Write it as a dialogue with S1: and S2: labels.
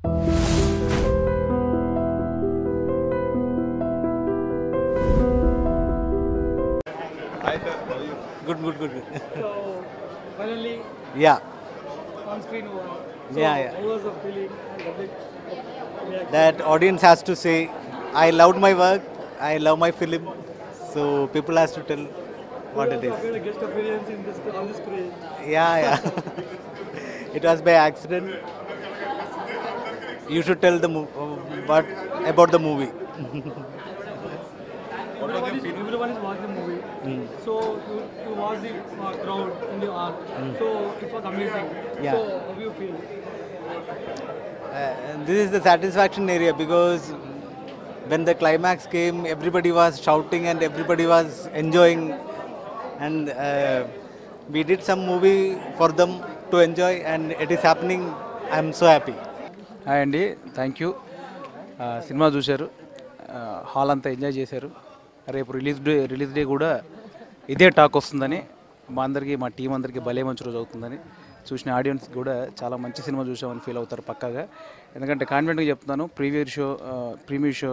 S1: Hi sir, how are you?
S2: Good.
S3: So finally
S2: Yeah,
S3: on screen one. So
S2: yeah.
S3: how was the feeling and the big reaction?
S2: That audience has to say, I loved my work, I love my film. So people has to tell
S3: So
S2: what
S3: you
S2: it
S3: also
S2: is.
S3: appeared a guest appearance in this on the screen.
S2: Yeah. It was by accident. You should tell the what about the movie.
S3: Everyone is watching the movie. So you watch the crowd in the art. So it was amazing.
S2: Yeah.
S3: So how do you feel?
S2: This is the satisfaction area because when the climax came, everybody was shouting and everybody was enjoying, and we did some movie for them to enjoy, and it is happening. I'm so happy.
S4: Hi అండి, thank you. Cinema చూశారు, hall అంతా enjoy చేశారు. రేపు release day కూడా ఇదే talk వస్తుందని మా అందరికీ, మా టీం అందరికీ భలే మంచి రోజు అవుతుందని, చూసిన ఆడియన్స్ కూడా చాలా మంచి సినిమా చూసామని ఫీల్ అవుతారు పక్కాగా. ఎందుకంటే కాన్ఫిడెంట్గా చెప్తున్నాను, ప్రీమియర్ షో